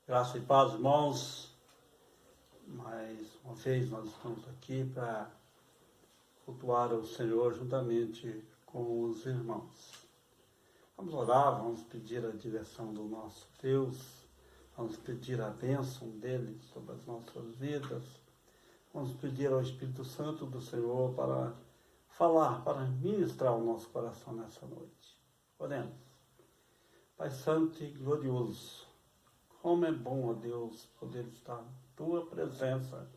Graça e paz, irmãos. Mais uma vez nós estamos aqui para cultuar o Senhor juntamente com os irmãos. Vamos orar, vamos pedir a direção do nosso Deus, vamos pedir a bênção dele sobre as nossas vidas, vamos pedir ao Espírito Santo do Senhor para falar, para ministrar o nosso coração nessa noite. Oremos. Pai Santo e glorioso, como é bom, ó Deus, poder estar na Tua presença,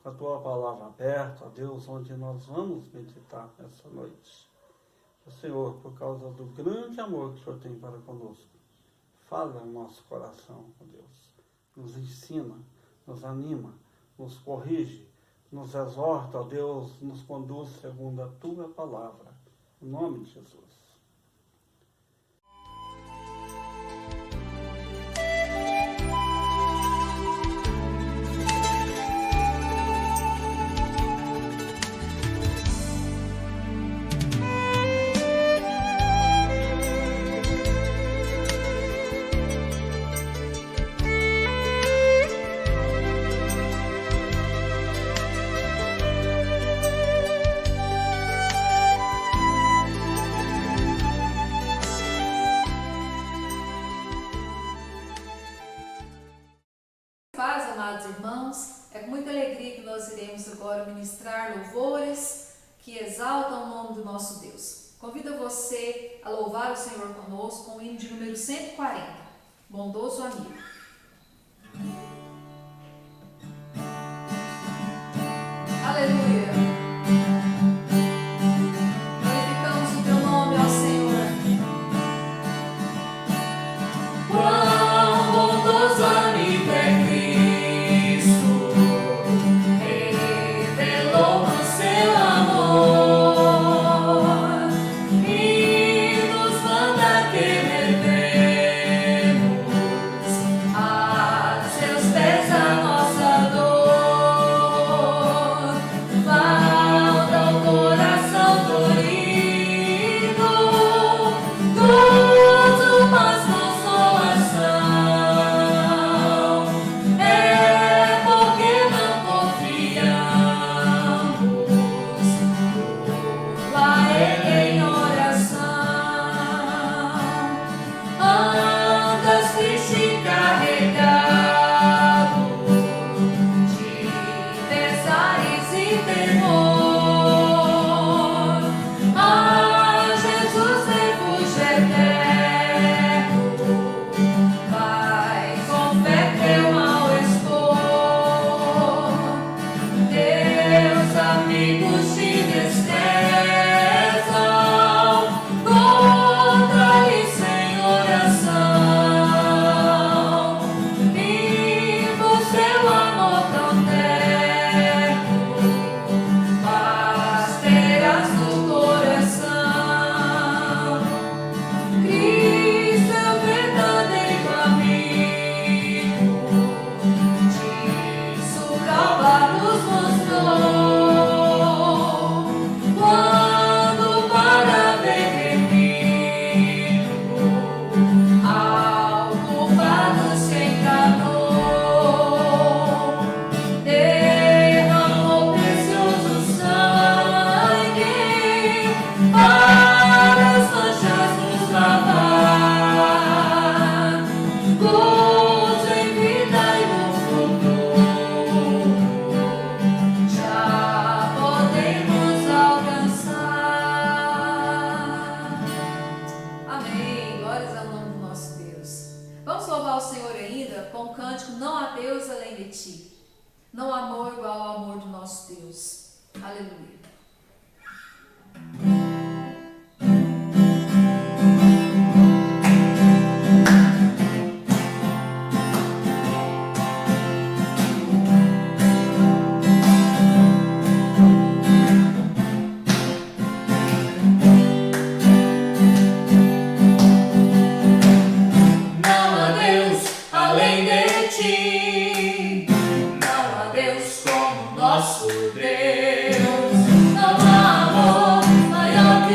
com a Tua palavra aberta, ó Deus, onde nós vamos meditar nessa noite. Ó Senhor, por causa do grande amor que o Senhor tem para conosco, fala no nosso coração, ó Deus. Nos ensina, nos anima, nos corrige, nos exorta, ó Deus, nos conduz segundo a Tua palavra. Em nome de Jesus. Paz, amados irmãos, é com muita alegria que nós iremos agora ministrar louvores que exaltam o nome do nosso Deus. Convido você a louvar o Senhor conosco com o hino de número 140, Bondoso Amigo. Aleluia! Glorificamos o Teu nome, ó Senhor. Quão bondoso amigo é Cristo, revelou o seu amor e nos manda que levemos a seus pés a nossa dor. Falta o coração dorido, tudo mas consolação. É porque não confiamos, lá em oração. Andas triste e carregado de pesares e temor. Jesus, refúgio eterno, vai com fé teu mal expor. Teus amigos te desprezam, contra eles sem oração. Viva o seu amor tão terno, paz terás no coração. Cristo é o verdadeiro amigo, disso Calvário nos mostrou. Quando para ver remido, ao culpado se enganou, derramou precioso sangue para as manchas nos lavar. Gozo em vida e no futuro já podemos alcançar. Amém. Glórias ao nome do nosso Deus. Vamos louvar o Senhor ainda com o cântico Não há Deus além de ti. Não há amor igual ao amor do nosso Deus. Aleluia. Não há Deus além de ti, não há Deus como nosso Deus, não há amor maior que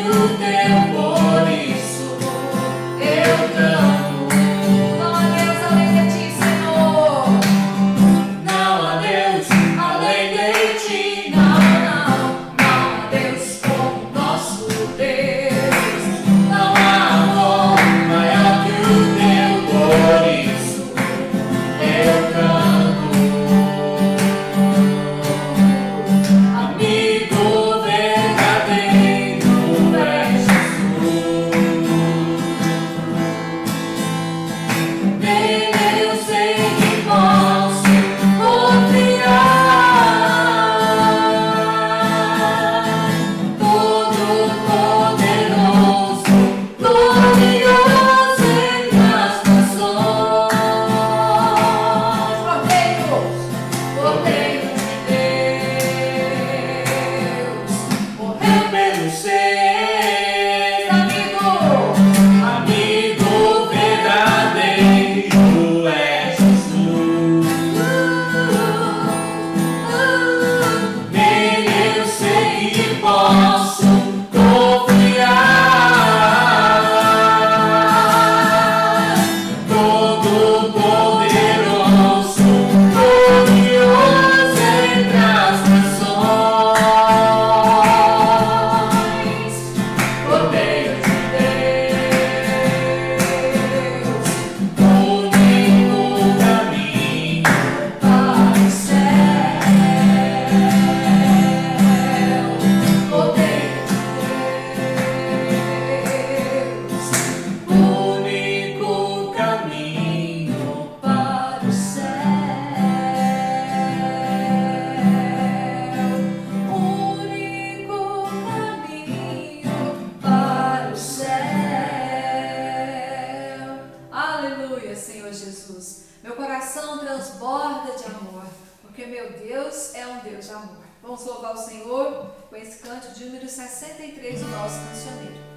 Meu coração transborda de amor, porque meu Deus é um Deus de amor. Vamos louvar o Senhor com esse canto de número 63 do nosso cancioneiro.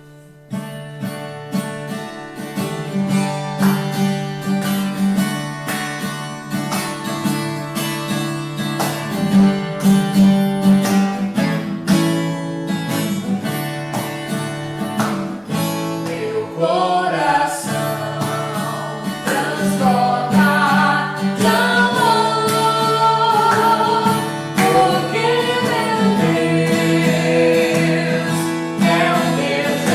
Deus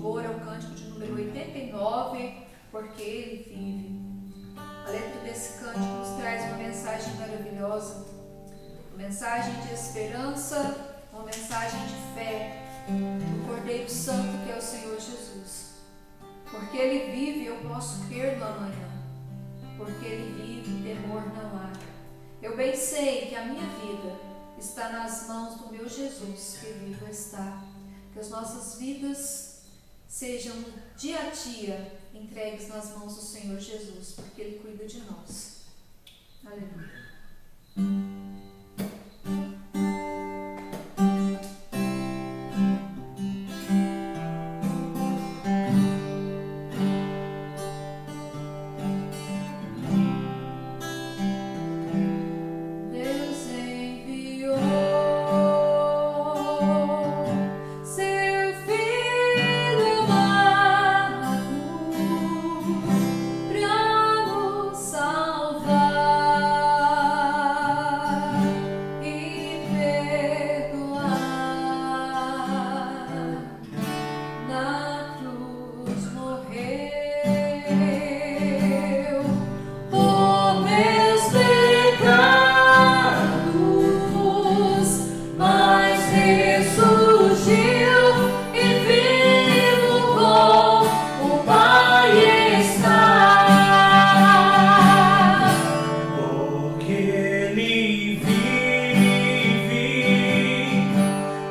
louvor é o cântico de número 89, Porque Ele Vive. A letra desse cântico nos traz uma mensagem maravilhosa, uma mensagem de esperança, uma mensagem de fé do Cordeiro Santo que é o Senhor Jesus. Porque Ele vive, eu posso crer no amanhã. Porque Ele vive, temor não há. Eu bem sei que a minha vida está nas mãos do meu Jesus, que vivo está. Que as nossas vidas sejam dia a dia entregues nas mãos do Senhor Jesus, porque Ele cuida de nós. Aleluia.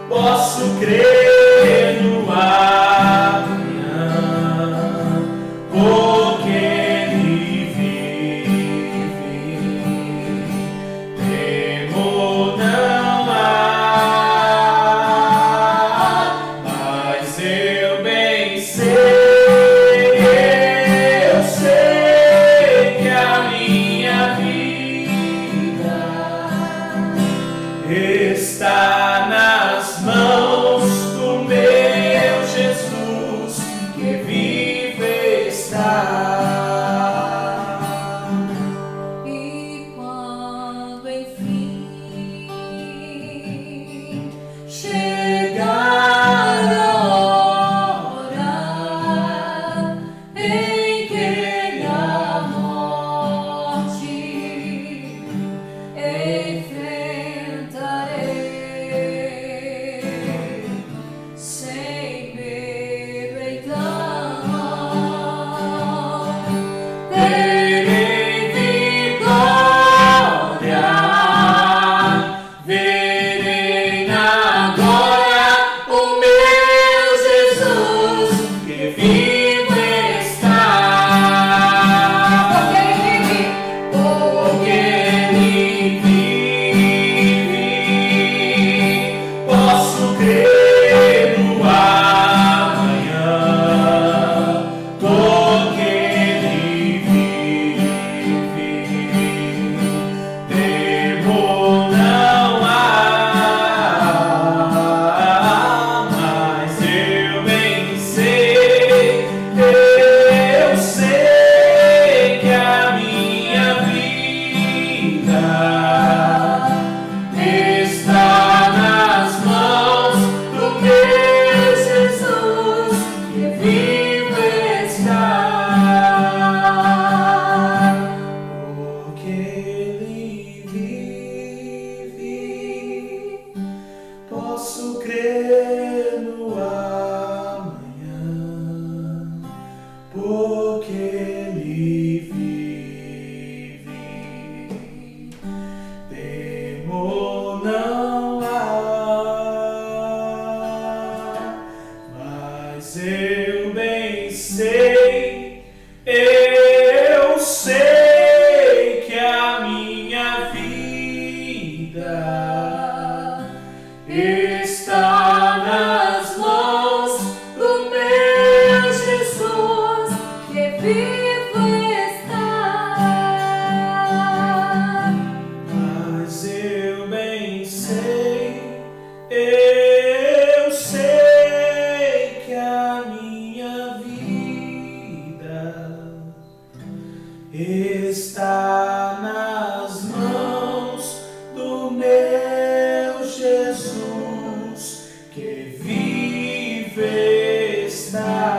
Posso crer no amanhã, porque Ele vive. Temor não há, mas eu bem sei que a minha vida está nas mãos do meu Jesus, que vive está. E quando enfim chegar a hora em que a morte enfrentarei, sem medo então terei vitória, verei na glória o meu Jesus, que vivo está. Porque Ele vive, posso crer no amanhã, porque Ele vive. Temor não há, mas eu bem sei que a minha vida está nas mãos do meu Jesus, que vivo está. Porque Ele vive, posso crer no amanhã, porque Ele vive. Temor não há, mas eu bem sei que a minha vida está nas mãos do meu Jesus, que vivo está. mas eu bem sei que a minha vida está nas mãos do meu Jesus, que vive está.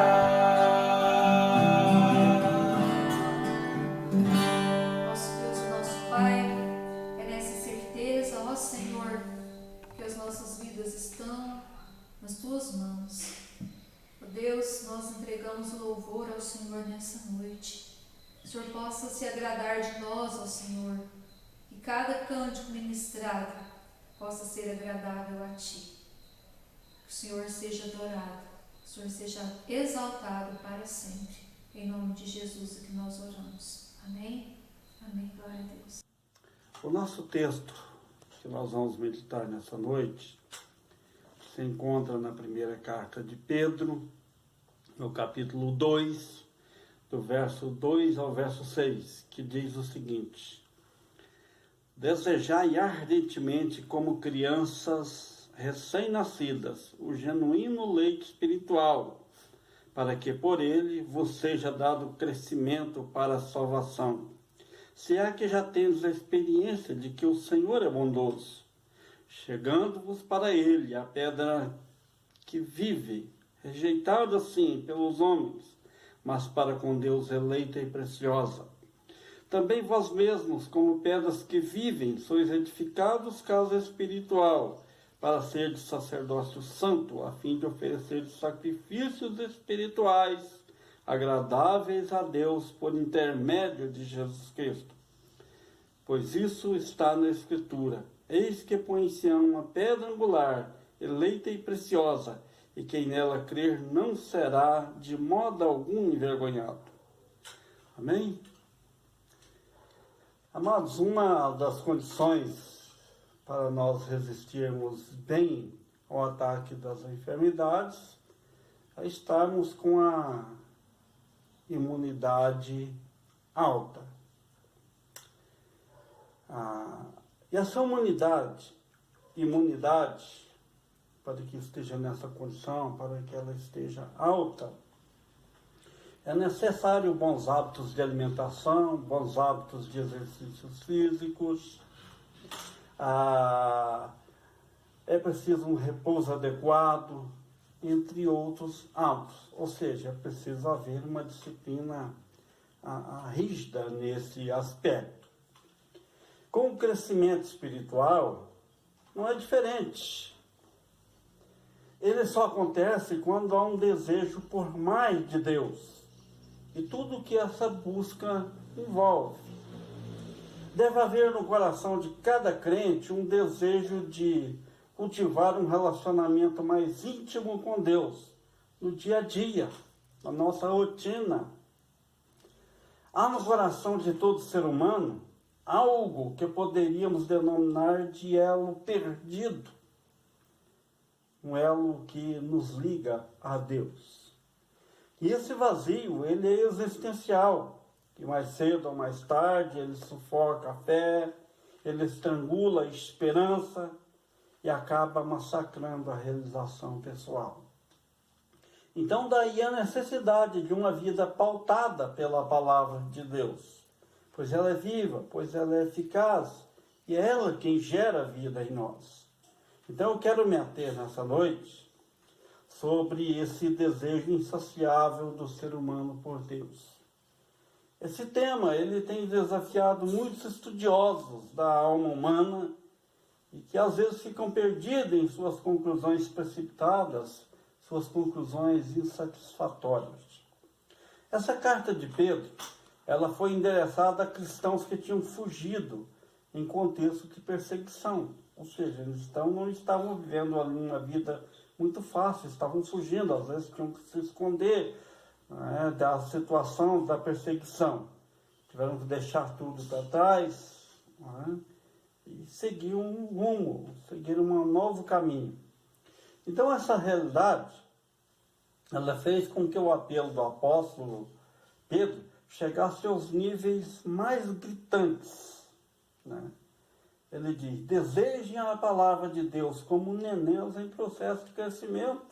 Deus, nós entregamos o louvor ao Senhor nessa noite. Que o Senhor possa se agradar de nós, ó Senhor. Que cada cântico ministrado possa ser agradável a Ti. Que o Senhor seja adorado, que o Senhor seja exaltado para sempre. Em nome de Jesus é que nós oramos. Amém? Amém. Glória a Deus. O nosso texto que nós vamos meditar nessa noite se encontra na primeira carta de Pedro, no capítulo 2, do verso 2 ao verso 6, que diz o seguinte: desejai ardentemente, como crianças recém-nascidas, o genuíno leite espiritual, para que por ele vos seja dado crescimento para a salvação. Se é que já tendes a experiência de que o Senhor é bondoso, chegando-vos para ele, a pedra que vive, rejeitada sim pelos homens, mas para com Deus eleita e preciosa. Também vós mesmos, como pedras que vivem, sois edificados casa espiritual, para seres sacerdócio santo, a fim de oferecer sacrifícios espirituais agradáveis a Deus por intermédio de Jesus Cristo. Pois isso está na Escritura: eis que põe em Sião uma pedra angular, eleita e preciosa, e quem nela crer não será de modo algum envergonhado. Amém? Amados, uma das condições para nós resistirmos bem ao ataque das enfermidades é estarmos com a imunidade alta. E essa imunidade, para que esteja nessa condição, para que ela esteja alta, é necessário bons hábitos de alimentação, bons hábitos de exercícios físicos, é preciso um repouso adequado, entre outros hábitos. Ou seja, é preciso haver uma disciplina rígida nesse aspecto. Com o crescimento espiritual, não é diferente. Ele só acontece quando há um desejo por mais de Deus e tudo que essa busca envolve. Deve haver no coração de cada crente um desejo de cultivar um relacionamento mais íntimo com Deus, no dia a dia, na nossa rotina. Há no coração de todo ser humano algo que poderíamos denominar de elo perdido, um elo que nos liga a Deus. E esse vazio, ele é existencial, que mais cedo ou mais tarde ele sufoca a fé, ele estrangula a esperança e acaba massacrando a realização pessoal. Então daí a necessidade de uma vida pautada pela palavra de Deus, pois ela é viva, pois ela é eficaz, e é ela quem gera vida em nós. Então eu quero me ater nessa noite sobre esse desejo insaciável do ser humano por Deus. Esse tema, ele tem desafiado muitos estudiosos da alma humana e que às vezes ficam perdidos em suas conclusões precipitadas, suas conclusões insatisfatórias. Essa carta de Pedro, ela foi endereçada a cristãos que tinham fugido em contexto de perseguição. Ou seja, eles não estavam vivendo ali uma vida muito fácil, estavam fugindo, às vezes tinham que se esconder da situação da perseguição. Tiveram que deixar tudo para trás e seguir um rumo, seguir um novo caminho. Então essa realidade, ela fez com que o apelo do apóstolo Pedro chegasse aos níveis mais gritantes. Ele diz: desejem a palavra de Deus como nenéns em processo de crescimento.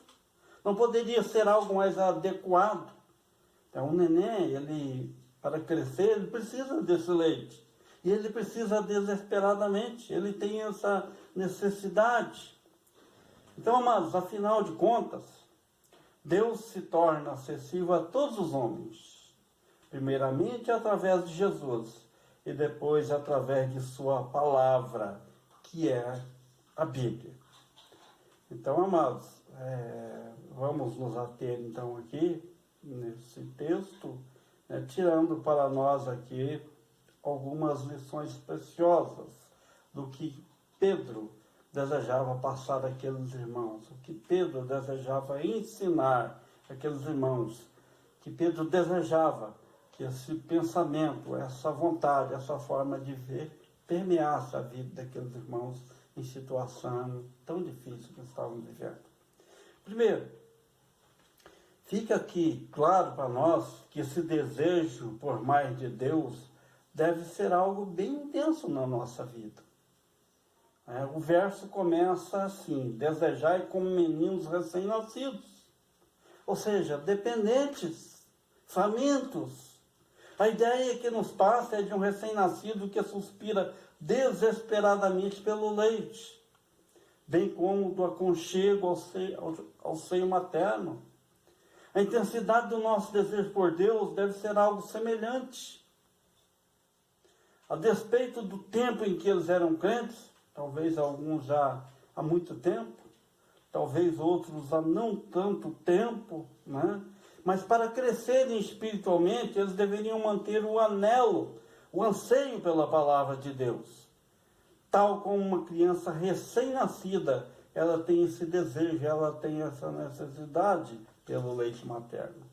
Não poderia ser algo mais adequado. Então, um neném, ele, para crescer, ele precisa desse leite. E ele precisa desesperadamente. Ele tem essa necessidade. Então, amados, afinal de contas, Deus se torna acessível a todos os homens. Primeiramente através de Jesus. E depois através de sua palavra, que é a Bíblia. Então, amados, vamos nos ater então aqui, nesse texto, né, tirando para nós aqui algumas lições preciosas do que Pedro desejava passar àqueles irmãos, o que Pedro desejava ensinar àqueles irmãos, que Pedro desejava que esse pensamento, essa vontade, essa forma de ver permeasse a vida daqueles irmãos em situação tão difícil que estavam vivendo. Primeiro, fica aqui claro para nós que esse desejo por mais de Deus deve ser algo bem intenso na nossa vida. O verso começa assim: desejai como meninos recém-nascidos, ou seja, dependentes, famintos. A ideia que nos passa é de um recém-nascido que suspira desesperadamente pelo leite, bem como do aconchego ao seio materno. A intensidade do nosso desejo por Deus deve ser algo semelhante. A despeito do tempo em que eles eram crentes, talvez alguns já há muito tempo, talvez outros há não tanto tempo, né? Mas para crescerem espiritualmente, eles deveriam manter o anelo, o anseio pela palavra de Deus. Tal como uma criança recém-nascida, ela tem esse desejo, ela tem essa necessidade pelo leite materno.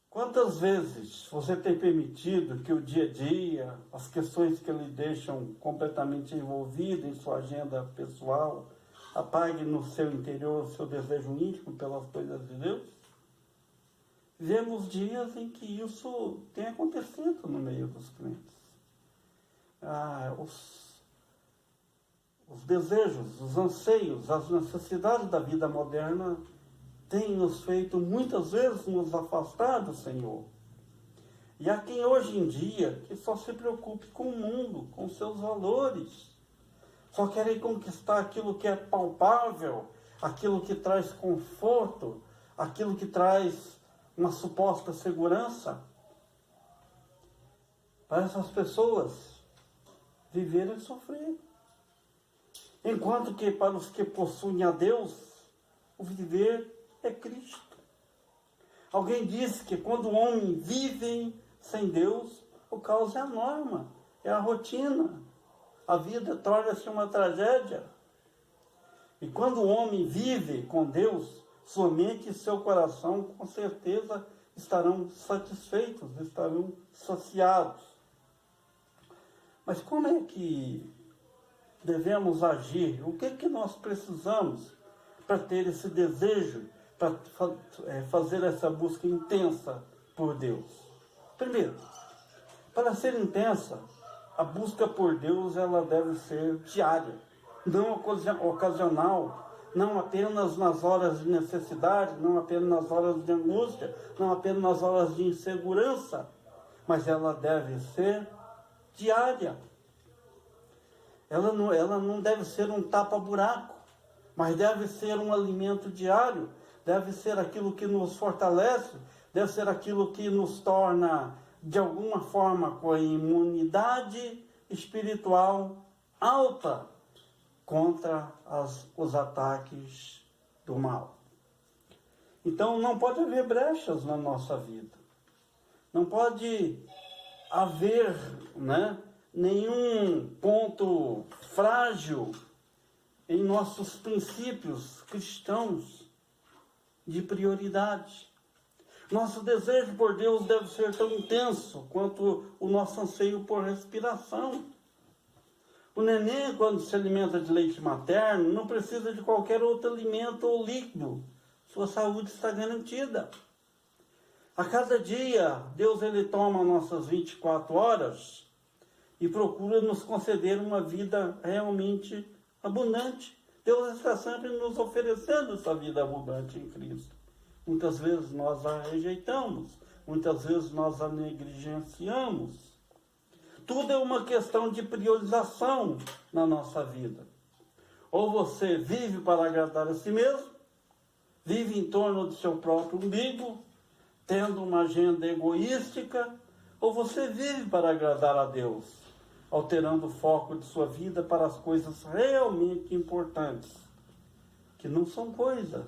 Quantas vezes você tem permitido que o dia a dia, as questões que lhe deixam completamente envolvido em sua agenda pessoal, apague no seu interior o seu desejo íntimo pelas coisas de Deus? Vemos dias em que isso tem acontecido no meio dos crentes. Os desejos, os anseios, as necessidades da vida moderna têm nos feito muitas vezes nos afastar do Senhor. E há quem hoje em dia que só se preocupe com o mundo, com seus valores. Só querem conquistar aquilo que é palpável, aquilo que traz conforto, aquilo que traz uma suposta segurança. Para essas pessoas, viver é sofrer. Enquanto que para os que possuem a Deus, o viver é Cristo. Alguém disse que quando o homem vive sem Deus, o caos é a norma, é a rotina. A vida torna-se uma tragédia. E quando o homem vive com Deus, sua mente e seu coração com certeza estarão satisfeitos, estarão saciados. Mas como é que devemos agir? O que é que nós precisamos para ter esse desejo, para fazer essa busca intensa por Deus? Primeiro, para ser intensa, a busca por Deus ela deve ser diária, não ocasional, não apenas nas horas de necessidade, não apenas nas horas de angústia, não apenas nas horas de insegurança, mas ela deve ser diária. Ela não deve ser um tapa-buraco, mas deve ser um alimento diário, deve ser aquilo que nos fortalece, deve ser aquilo que nos torna, de alguma forma, com a imunidade espiritual alta contra os ataques do mal. Então, não pode haver brechas na nossa vida. Não pode haver, nenhum ponto frágil em nossos princípios cristãos de prioridade. Nosso desejo por Deus deve ser tão intenso quanto o nosso anseio por respiração. O neném, quando se alimenta de leite materno, não precisa de qualquer outro alimento ou líquido. Sua saúde está garantida. A cada dia, Deus ele toma nossas 24 horas e procura nos conceder uma vida realmente abundante. Deus está sempre nos oferecendo essa vida abundante em Cristo. Muitas vezes nós a rejeitamos, muitas vezes nós a negligenciamos. Tudo é uma questão de priorização na nossa vida. Ou você vive para agradar a si mesmo, vive em torno do seu próprio umbigo, tendo uma agenda egoística, ou você vive para agradar a Deus, alterando o foco de sua vida para as coisas realmente importantes. que não são coisas,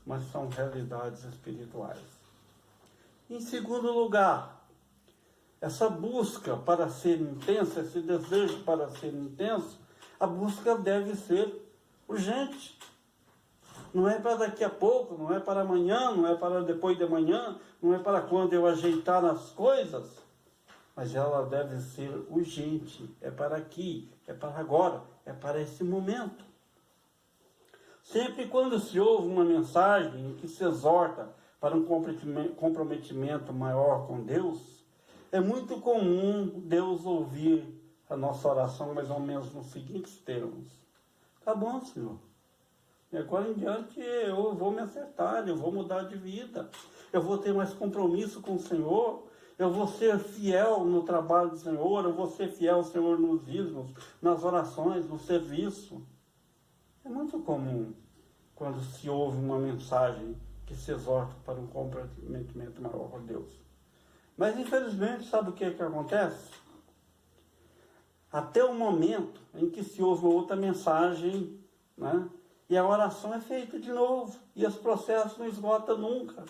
mas são realidades espirituais. Em segundo lugar, essa busca para ser intensa, esse desejo para ser intenso, a busca deve ser urgente. Não é para daqui a pouco, não é para amanhã, não é para depois de amanhã, não é para quando eu ajeitar as coisas, mas ela deve ser urgente, é para aqui, é para agora, é para esse momento. Sempre quando se ouve uma mensagem que se exorta para um comprometimento maior com Deus, é muito comum Deus ouvir a nossa oração mais ou menos nos seguintes termos: tá bom, Senhor, e agora em diante eu vou me acertar, eu vou mudar de vida, eu vou ter mais compromisso com o Senhor, eu vou ser fiel no trabalho do Senhor, eu vou ser fiel ao Senhor nos dízimos, nas orações, no serviço. É muito comum quando se ouve uma mensagem que se exorta para um comprometimento maior com Deus. Mas infelizmente, sabe o que acontece? Até o momento em que se ouve outra mensagem, né? E a oração é feita de novo, e esse processo não esgota nunca.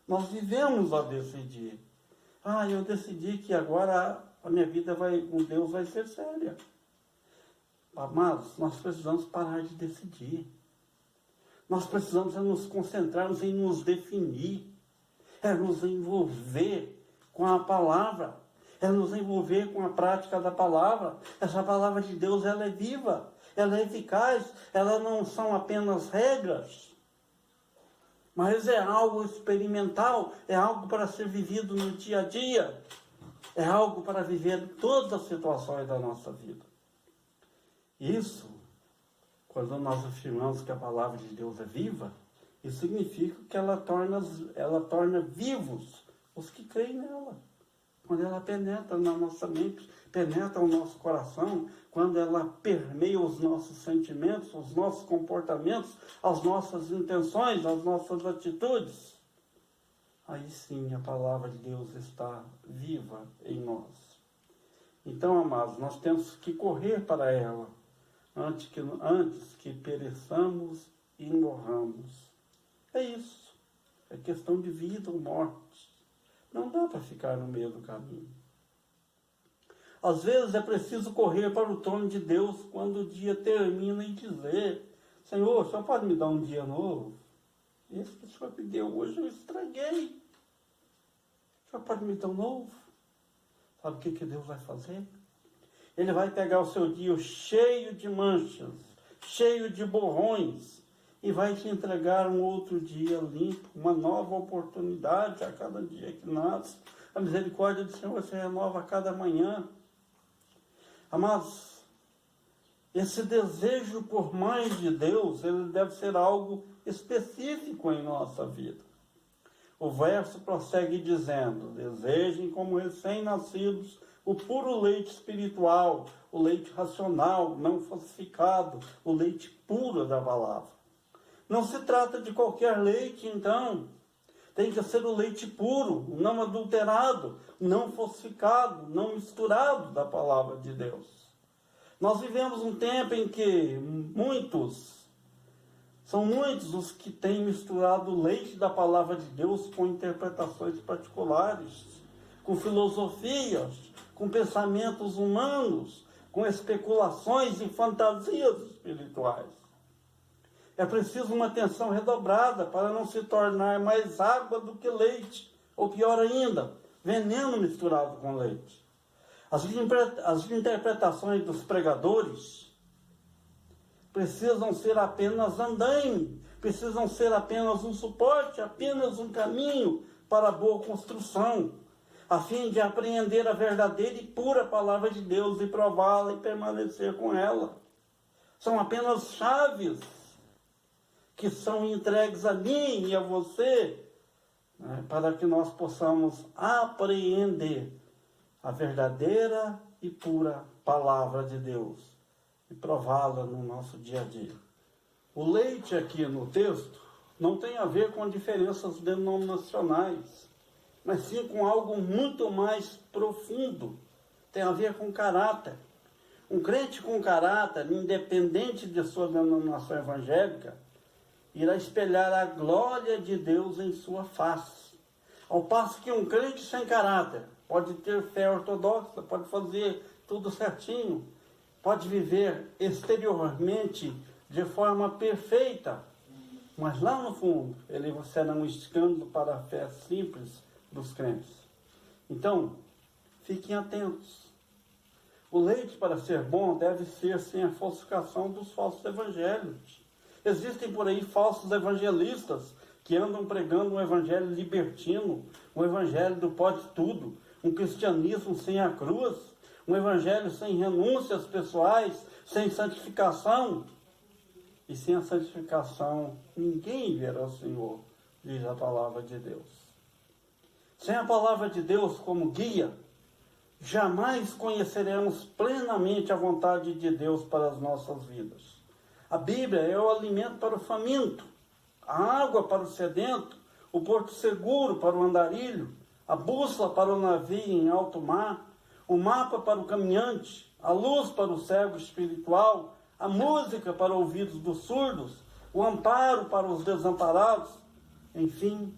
Nós vivemos a decidir. Eu decidi que agora a minha vida com Deus vai ser séria. Amados, nós precisamos parar de decidir. Nós precisamos nos concentrarmos em nos definir, nos envolver com a palavra, nos envolver com a prática da palavra. Essa palavra de Deus, ela é viva, ela é eficaz, ela não são apenas regras, mas é algo experimental, é algo para ser vivido no dia a dia, é algo para viver em todas as situações da nossa vida. Isso, quando nós afirmamos que a palavra de Deus é viva, isso significa que ela torna vivos os que creem nela. Quando ela penetra na nossa mente, penetra o nosso coração, quando ela permeia os nossos sentimentos, os nossos comportamentos, as nossas intenções, as nossas atitudes, aí sim a palavra de Deus está viva em nós. Então, amados, nós temos que correr para ela, antes que pereçamos e morramos. É isso. É questão de vida ou morte. Não dá para ficar no meio do caminho. Às vezes é preciso correr para o trono de Deus quando o dia termina e dizer: Senhor, o Senhor pode me dar um dia novo? Esse que o Senhor me deu hoje eu estraguei. O Senhor pode me dar um novo? Sabe o que Deus vai fazer? Ele vai pegar o seu dia cheio de manchas, cheio de borrões, e vai te entregar um outro dia limpo, uma nova oportunidade a cada dia que nasce. A misericórdia do Senhor se renova a cada manhã. Amados, esse desejo por mais de Deus, ele deve ser algo específico em nossa vida. O verso prossegue dizendo: desejem como recém-nascidos o puro leite espiritual, o leite racional, não falsificado, o leite puro da palavra. Não se trata de qualquer leite, então. Tem que ser o leite puro, não adulterado, não falsificado, não misturado da palavra de Deus. Nós vivemos um tempo em que são muitos os que têm misturado o leite da palavra de Deus com interpretações particulares, com filosofias, com pensamentos humanos, com especulações e fantasias espirituais. É preciso uma atenção redobrada para não se tornar mais água do que leite, ou pior ainda, veneno misturado com leite. As interpretações dos pregadores precisam ser apenas andaime, precisam ser apenas um suporte, apenas um caminho para a boa construção, a fim de apreender a verdadeira e pura palavra de Deus e prová-la e permanecer com ela. São apenas chaves que são entregues a mim e a você, para que nós possamos apreender a verdadeira e pura palavra de Deus e prová-la no nosso dia a dia. O leite aqui no texto não tem a ver com diferenças denominacionais, mas sim com algo muito mais profundo. Tem a ver com caráter. Um crente com caráter, independente de sua denominação evangélica, irá espelhar a glória de Deus em sua face. Ao passo que um crente sem caráter pode ter fé ortodoxa, pode fazer tudo certinho, pode viver exteriormente de forma perfeita, mas lá no fundo ele será um escândalo para a fé simples dos crentes. Então, fiquem atentos. O leite, para ser bom, deve ser sem a falsificação dos falsos evangelhos. Existem por aí falsos evangelistas que andam pregando um evangelho libertino, um evangelho do pode tudo, um cristianismo sem a cruz, um evangelho sem renúncias pessoais, sem santificação. E sem a santificação, ninguém verá o Senhor, diz a palavra de Deus. Sem a palavra de Deus como guia, jamais conheceremos plenamente a vontade de Deus para as nossas vidas. A Bíblia é o alimento para o faminto, a água para o sedento, o porto seguro para o andarilho, a bússola para o navio em alto mar, o mapa para o caminhante, a luz para o cego espiritual, a música para ouvidos dos surdos, o amparo para os desamparados, enfim,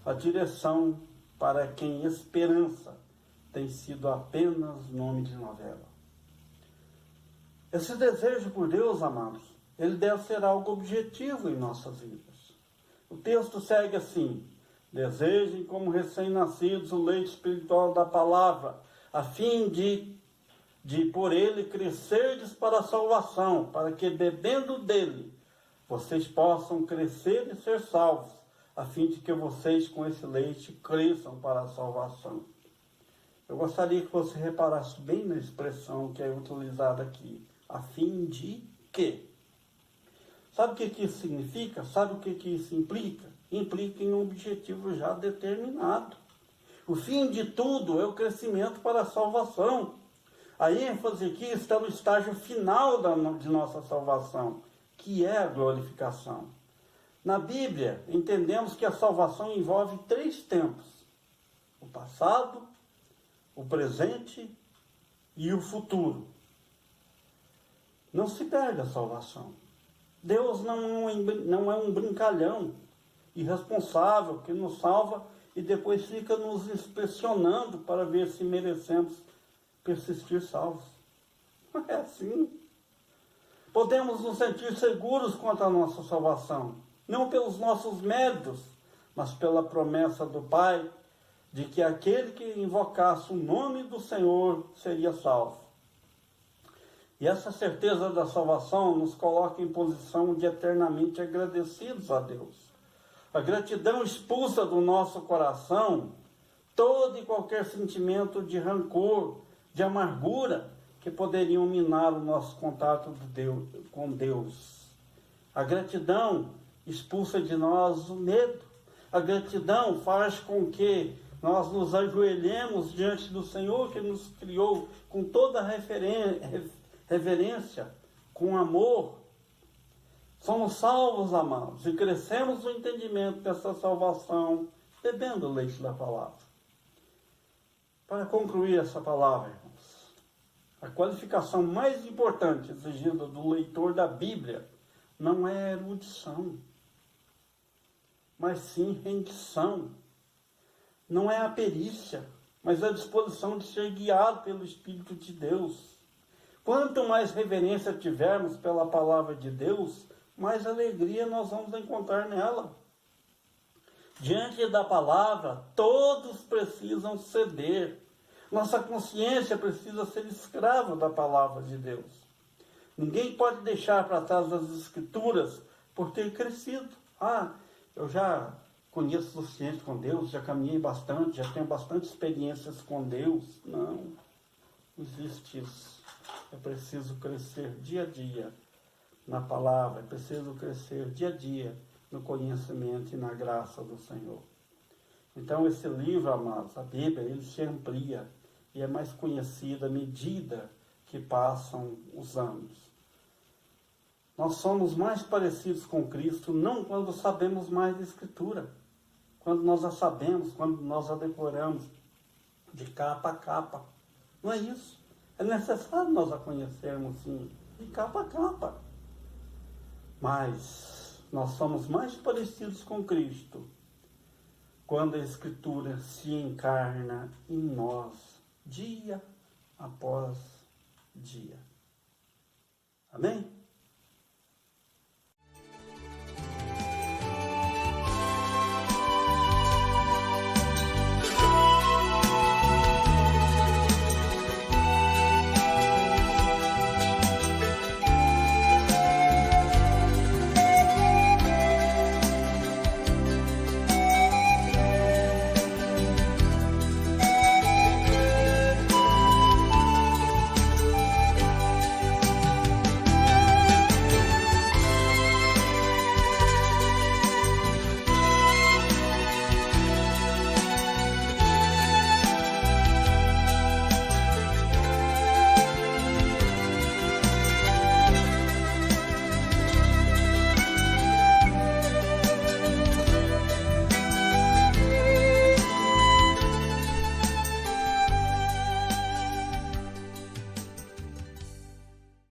a direção para quem esperança tem sido apenas nome de novela. Esse desejo por Deus, amados, ele deve ser algo objetivo em nossas vidas. O texto segue assim: desejem como recém-nascidos o leite espiritual da palavra, a fim de por ele crescerdes para a salvação, para que bebendo dele vocês possam crescer e ser salvos, a fim de que vocês com esse leite cresçam para a salvação. Eu gostaria que você reparasse bem na expressão que é utilizada aqui, a fim de que. Sabe o que isso significa? Sabe o que isso implica? Implica em um objetivo já determinado. O fim de tudo é o crescimento para a salvação. A ênfase aqui está no estágio final de nossa salvação, que é a glorificação. Na Bíblia, entendemos que a salvação envolve 3 tempos: o passado, o presente e o futuro. Não se perde a salvação. Deus não é um brincalhão irresponsável que nos salva e depois fica nos inspecionando para ver se merecemos persistir salvos. Não é assim. Podemos nos sentir seguros quanto à nossa salvação, não pelos nossos méritos, mas pela promessa do Pai de que aquele que invocasse o nome do Senhor seria salvo. E essa certeza da salvação nos coloca em posição de eternamente agradecidos a Deus. A gratidão expulsa do nosso coração todo e qualquer sentimento de rancor, de amargura, que poderiam minar o nosso contato com Deus. A gratidão expulsa de nós o medo. A gratidão faz com que nós nos ajoelhemos diante do Senhor que nos criou com toda a reverência, com amor. Somos salvos, amados, e crescemos no entendimento dessa salvação, bebendo o leite da palavra. Para concluir essa palavra, irmãos, a qualificação mais importante exigida do leitor da Bíblia não é a erudição, mas sim rendição. Não é a perícia, mas a disposição de ser guiado pelo Espírito de Deus. Quanto mais reverência tivermos pela palavra de Deus, mais alegria nós vamos encontrar nela. Diante da palavra, todos precisam ceder. Nossa consciência precisa ser escrava da palavra de Deus. Ninguém pode deixar para trás as Escrituras por ter crescido. Eu já conheço o suficiente com Deus, já caminhei bastante, já tenho bastante experiências com Deus. Não existe isso. É preciso crescer dia a dia na palavra, é preciso crescer dia a dia no conhecimento e na graça do Senhor. Então esse livro, amados, a Bíblia, ele se amplia e é mais conhecido à medida que passam os anos. Nós somos mais parecidos com Cristo não quando sabemos mais da Escritura, quando nós a sabemos, quando nós a decoramos de capa a capa. Não é isso. É necessário nós a conhecermos, sim, de capa a capa. Mas nós somos mais parecidos com Cristo quando a Escritura se encarna em nós, dia após dia. Amém?